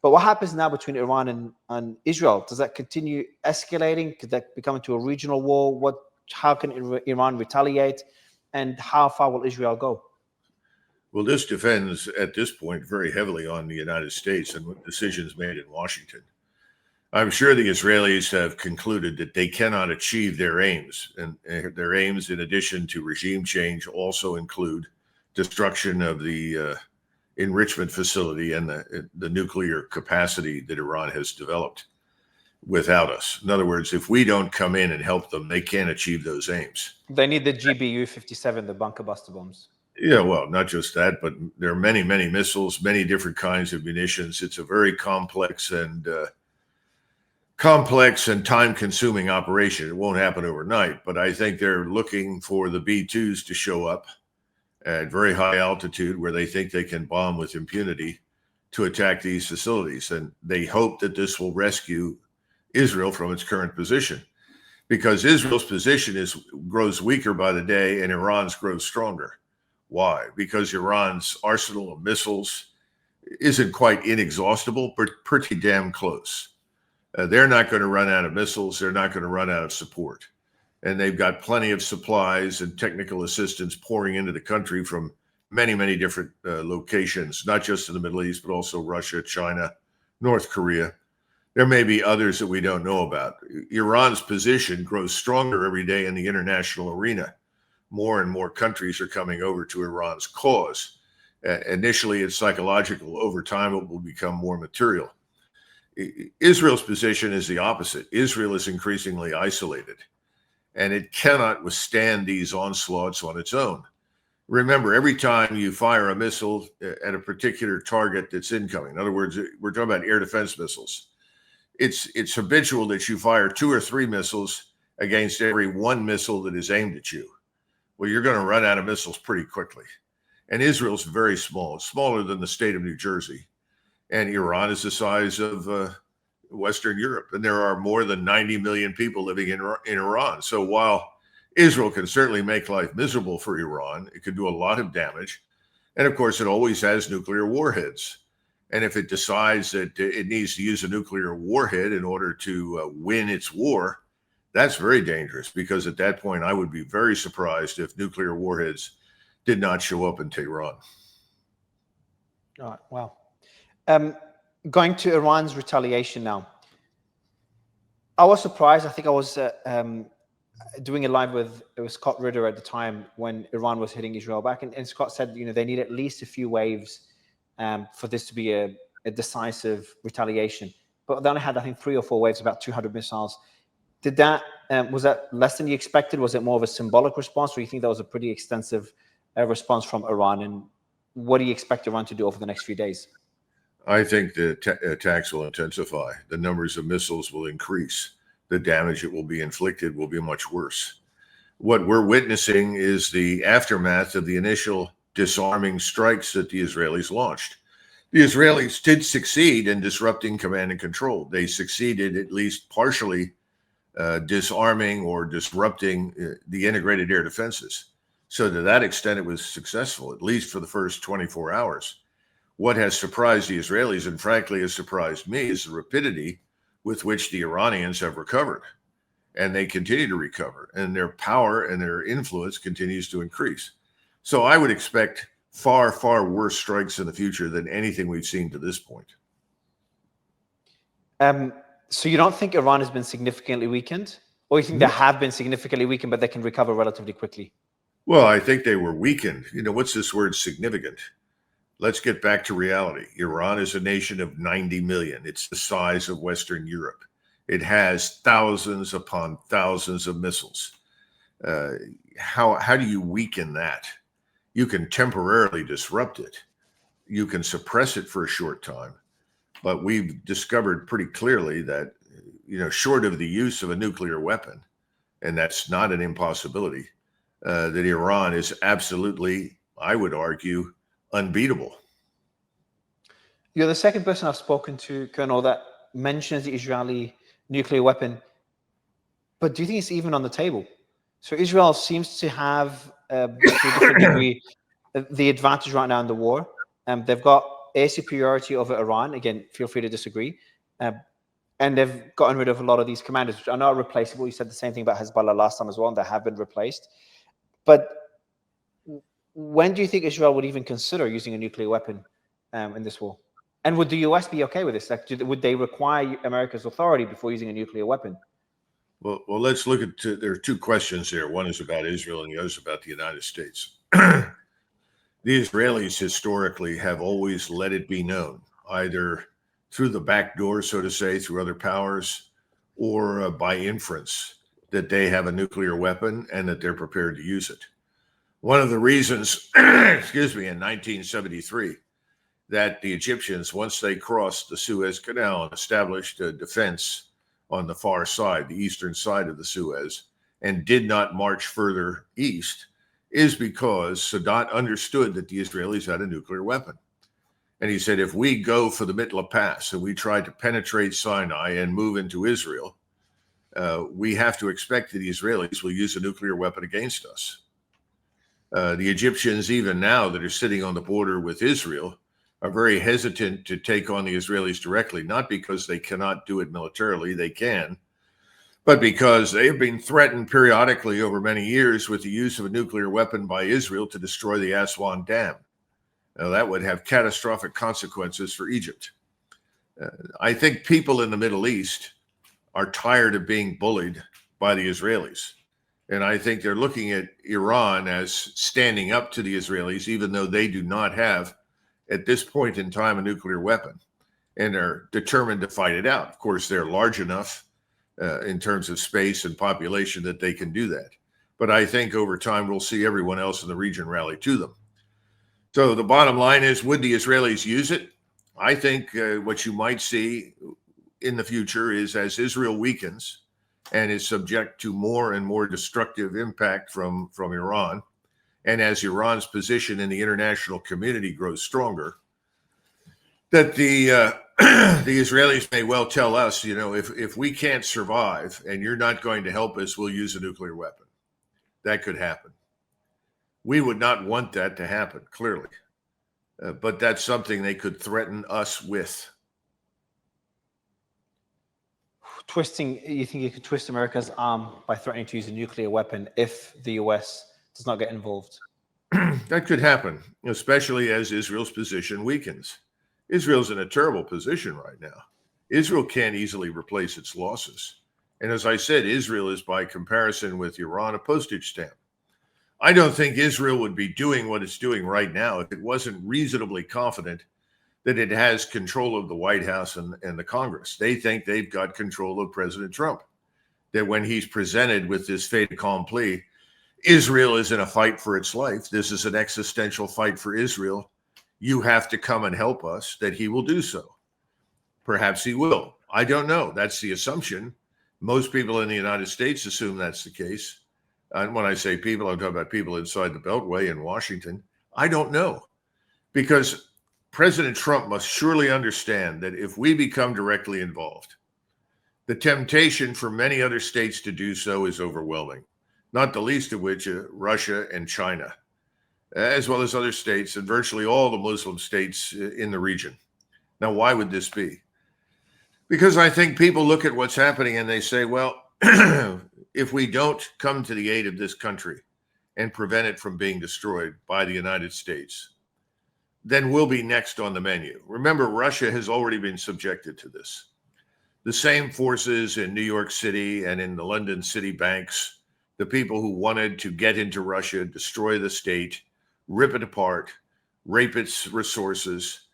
But what happens now between Iran and Israel? Does that continue escalating? Could that become into a regional war? How can Iran retaliate? And how far will Israel go? Well, this depends at this point very heavily on the United States and what decisions made in Washington. I'm sure the Israelis have concluded that they cannot achieve their aims. And their aims, in addition to regime change, also include destruction of the enrichment facility and the nuclear capacity that Iran has developed without us. In other words, if we don't come in and help them, they can't achieve those aims. They need the GBU-57, the bunker buster bombs. Yeah, well, not just that, but there are many, many missiles, many different kinds of munitions. It's a very complex and time-consuming operation. It won't happen overnight, but I think they're looking for the B-2s to show up at very high altitude where they think they can bomb with impunity to attack these facilities. And they hope that this will rescue Israel from its current position, because Israel's position grows weaker by the day and Iran's grows stronger. Why? Because Iran's arsenal of missiles isn't quite inexhaustible, but pretty damn close. They're not going to run out of missiles. They're not going to run out of support. And they've got plenty of supplies and technical assistance pouring into the country from many, many different locations, not just in the Middle East, but also Russia, China, North Korea. There may be others that we don't know about. Iran's position grows stronger every day in the international arena. More and more countries are coming over to Iran's cause. Initially, it's psychological. Over time, it will become more material. Israel's position is the opposite. Israel is increasingly isolated, and it cannot withstand these onslaughts on its own. Remember, every time you fire a missile at a particular target that's incoming, in other words, we're talking about air defense missiles, it's habitual that you fire 2 or 3 missiles against every one missile that is aimed at you. Well, you're going to run out of missiles pretty quickly. And Israel's very small. It's smaller than the state of New Jersey. And Iran is the size of Western Europe. And there are more than 90 million people living in Iran. So while Israel can certainly make life miserable for Iran, it can do a lot of damage. And of course, it always has nuclear warheads. And if it decides that it needs to use a nuclear warhead in order to win its war, that's very dangerous, because at that point, I would be very surprised if nuclear warheads did not show up in Tehran. All right, wow. Going to Iran's retaliation now. I was surprised. I think I was doing a live with Scott Ritter at the time when Iran was hitting Israel back. And Scott said, they need at least a few waves for this to be a decisive retaliation. But they only had, I think, 3 or 4 waves, about 200 missiles. Did that, was that less than you expected? Was it more of a symbolic response, or do you think that was a pretty extensive response from Iran? And what do you expect Iran to do over the next few days? I think the attacks will intensify. The numbers of missiles will increase. The damage that will be inflicted will be much worse. What we're witnessing is the aftermath of the initial disarming strikes that the Israelis launched. The Israelis did succeed in disrupting command and control. They succeeded, at least partially, disarming or disrupting the integrated air defenses. So to that extent, it was successful, at least for the first 24 hours. What has surprised the Israelis, and frankly has surprised me, is the rapidity with which the Iranians have recovered. And they continue to recover, and their power and their influence continues to increase. So I would expect far, far worse strikes in the future than anything we've seen to this point. So you don't think Iran has been significantly weakened? Or you think they have been significantly weakened, but they can recover relatively quickly? Well, I think they were weakened. What's this word significant? Let's get back to reality. Iran is a nation of 90 million. It's the size of Western Europe. It has thousands upon thousands of missiles. How do you weaken that? You can temporarily disrupt it. You can suppress it for a short time. But we've discovered pretty clearly that, short of the use of a nuclear weapon, and that's not an impossibility, that Iran is absolutely, I would argue, unbeatable. You're the second person I've spoken to, Colonel, that mentions the Israeli nuclear weapon. But do you think it's even on the table? So Israel seems to have, to a different degree, the advantage right now in the war. They've got air superiority over Iran. Again, feel free to disagree. And they've gotten rid of a lot of these commanders, which are not replaceable. You said the same thing about Hezbollah last time as well, and they have been replaced. But when do you think Israel would even consider using a nuclear weapon in this war? And would the US be okay with this? Like, would they require America's authority before using a nuclear weapon? Well, let's look at there are two questions here. One is about Israel and the other is about the United States. The Israelis historically have always let it be known, either through the back door, so to say, through other powers, or by inference, that they have a nuclear weapon and that they're prepared to use it. One of the reasons, excuse me, in 1973, that the Egyptians, once they crossed the Suez Canal and established a defense on the far side, the eastern side of the Suez, and did not march further east, is because Sadat understood that the Israelis had a nuclear weapon. And he said, if we go for the Mitla Pass and we try to penetrate Sinai and move into Israel, we have to expect that the Israelis will use a nuclear weapon against us. The Egyptians, even now, that are sitting on the border with Israel, are very hesitant to take on the Israelis directly, not because they cannot do it militarily, they can, but because they have been threatened periodically over many years with the use of a nuclear weapon by Israel to destroy the Aswan Dam. Now, that would have catastrophic consequences for Egypt. I think people in the Middle East are tired of being bullied by the Israelis. And I think they're looking at Iran as standing up to the Israelis, even though they do not have, at this point in time, a nuclear weapon, and are determined to fight it out. Of course, they're large enough in terms of space and population that they can do that. But I think over time, we'll see everyone else in the region rally to them. So the bottom line is, would the Israelis use it? I think what you might see in the future is, as Israel weakens and is subject to more and more destructive impact from Iran, and as Iran's position in the international community grows stronger, that the Israelis may well tell us, if we can't survive and you're not going to help us, we'll use a nuclear weapon. That could happen. We would not want that to happen, clearly. But that's something they could threaten us with. You think you could twist America's arm by threatening to use a nuclear weapon if the US does not get involved? That could happen, especially as Israel's position weakens. Israel's in a terrible position right now. Israel can't easily replace its losses. And as I said, Israel is, by comparison with Iran, a postage stamp. I don't think Israel would be doing what it's doing right now if it wasn't reasonably confident that it has control of the White House and the Congress. They think they've got control of President Trump, that when he's presented with this fait accompli, Israel is in a fight for its life. This is an existential fight for Israel. You have to come and help us, that he will do so. Perhaps he will. I don't know. That's the assumption. Most people in the United States assume that's the case. And when I say people, I'm talking about people inside the Beltway in Washington. I don't know, because President Trump must surely understand that if we become directly involved, the temptation for many other states to do so is overwhelming, not the least of which are Russia and China, as well as other states and virtually all the Muslim states in the region. Now, why would this be? Because I think people look at what's happening and they say, well, if we don't come to the aid of this country and prevent it from being destroyed by the United States, then we'll be next on the menu. Remember, Russia has already been subjected to this. The same forces in New York City and in the London city banks, the people who wanted to get into Russia, destroy the state, rip it apart, rape its resources,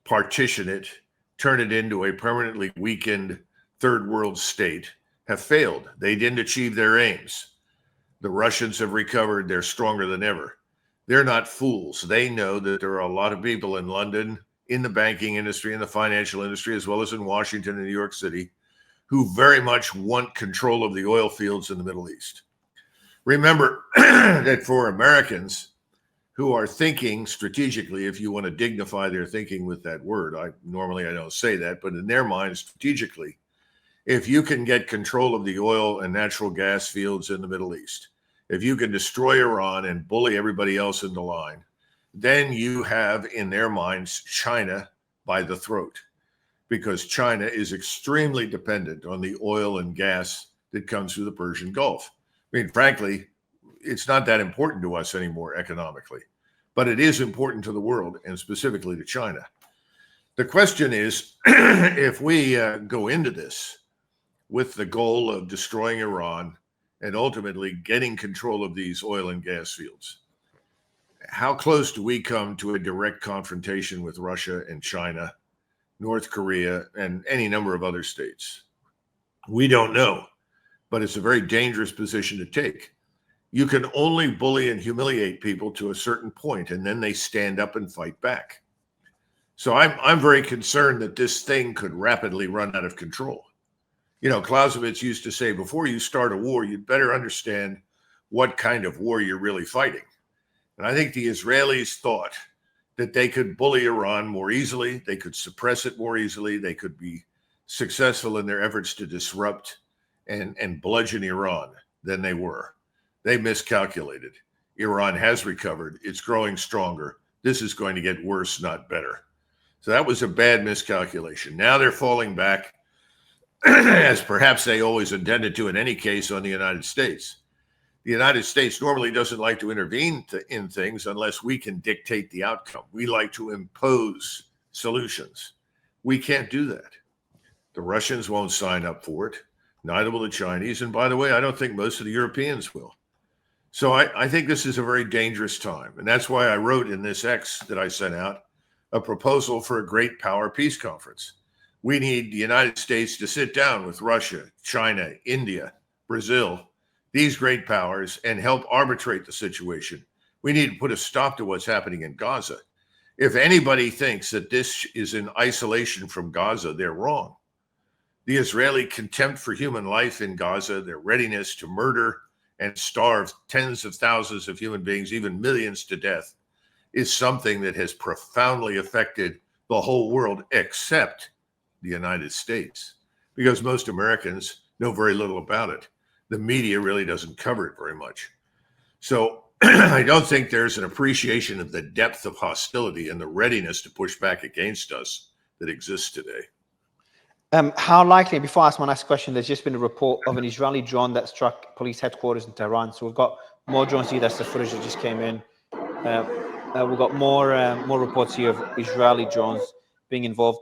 partition it, turn it into a permanently weakened third world state, have failed. They didn't achieve their aims. The Russians have recovered. They're stronger than ever. They're not fools. They know that there are a lot of people in London, in the banking industry, in the financial industry, as well as in Washington and New York City, who very much want control of the oil fields in the Middle East. Remember that for Americans who are thinking strategically, if you want to dignify their thinking with that word, I don't say that, but in their minds, strategically, if you can get control of the oil and natural gas fields in the Middle East, if you can destroy Iran and bully everybody else into line, then you have in their minds China by the throat, because China is extremely dependent on the oil and gas that comes through the Persian Gulf. I mean, frankly, it's not that important to us anymore economically, but it is important to the world, and specifically to China. The question is, if we go into this with the goal of destroying Iran and ultimately getting control of these oil and gas fields, how close do we come to a direct confrontation with Russia and China, North Korea, and any number of other states? We don't know, but it's a very dangerous position to take. You can only bully and humiliate people to a certain point, and then they stand up and fight back. So I'm very concerned that this thing could rapidly run out of control. You know, Clausewitz used to say, before you start a war, you'd better understand what kind of war you're really fighting. And I think the Israelis thought that they could bully Iran more easily, they could suppress it more easily, they could be successful in their efforts to disrupt and bludgeon Iran than they were. They miscalculated. Iran has recovered. It's growing stronger. This is going to get worse, not better. So that was a bad miscalculation. Now they're falling back, as perhaps they always intended to in any case, on the United States. The United States normally doesn't like to intervene in things unless we can dictate the outcome. We like to impose solutions. We can't do that. The Russians won't sign up for it. Neither will the Chinese. And by the way, I don't think most of the Europeans will. So I think this is a very dangerous time. And that's why I wrote in this X that I sent out a proposal for a great power peace conference. We need the United States to sit down with Russia, China, India, Brazil, these great powers, and help arbitrate the situation. We need to put a stop to what's happening in Gaza. If anybody thinks that this is in isolation from Gaza, they're wrong. The Israeli contempt for human life in Gaza, their readiness to murder and starve tens of thousands of human beings, even millions to death, is something that has profoundly affected the whole world except the United States, because most Americans know very little about it. The media really doesn't cover it very much. So I don't think there's an appreciation of the depth of hostility and the readiness to push back against us that exists today. How likely, before I ask my next question, there's just been a report of an Israeli drone that struck police headquarters in Tehran. So we've got more drones here. That's the footage that just came in. We've got more reports here of Israeli drones being involved.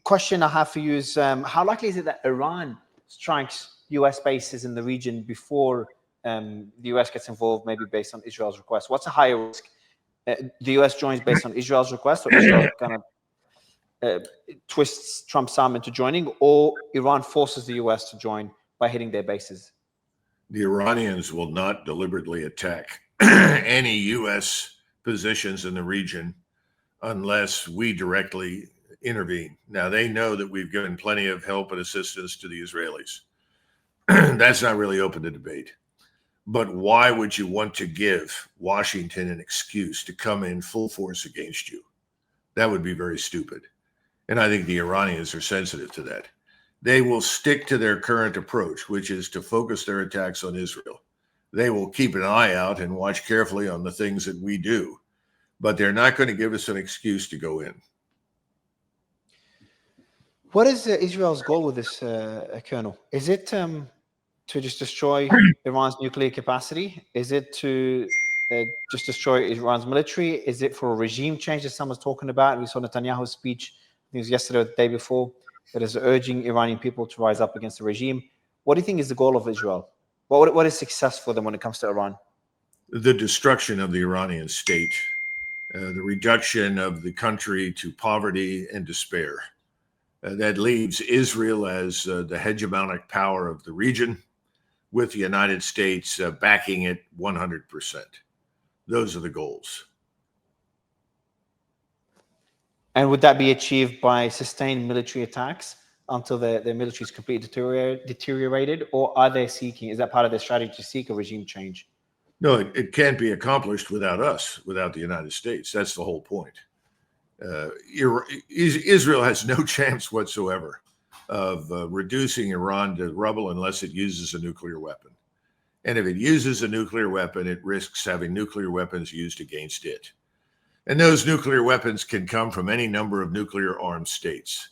Question I have for you is, how likely is it that Iran strikes US bases in the region before the US gets involved, maybe based on Israel's request? What's a higher risk? The US joins based on Israel's request, or Israel kind of twists Trump's arm into joining, or Iran forces the US to join by hitting their bases? The Iranians will not deliberately attack any US positions in the region unless we directly intervene. Now, they know that we've given plenty of help and assistance to the Israelis. That's not really open to debate. But why would you want to give Washington an excuse to come in full force against you? That would be very stupid. And I think the Iranians are sensitive to that. They will stick to their current approach, which is to focus their attacks on Israel. They will keep an eye out and watch carefully on the things that we do, but they're not going to give us an excuse to go in. What is Israel's goal with this, Colonel? Is it to just destroy Iran's nuclear capacity? Is it to just destroy Iran's military? Is it for a regime change that someone's talking about? We saw Netanyahu's speech, I think it was yesterday or the day before, that is urging Iranian people to rise up against the regime. What do you think is the goal of Israel? What is success for them when it comes to Iran? The destruction of the Iranian state, the reduction of the country to poverty and despair. That leaves Israel as the hegemonic power of the region, with the United States backing it 100%. Those are the goals. And would that be achieved by sustained military attacks until the military is completely deteriorated, or are they seeking, is that part of their strategy to seek a regime change? No, it can't be accomplished without us, without the United States. That's the whole point. Israel has no chance whatsoever of reducing Iran to rubble unless it uses a nuclear weapon. And if it uses a nuclear weapon, it risks having nuclear weapons used against it. And those nuclear weapons can come from any number of nuclear armed states.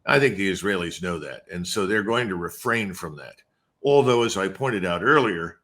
I think the Israelis know that. And so they're going to refrain from that. Although, as I pointed out earlier,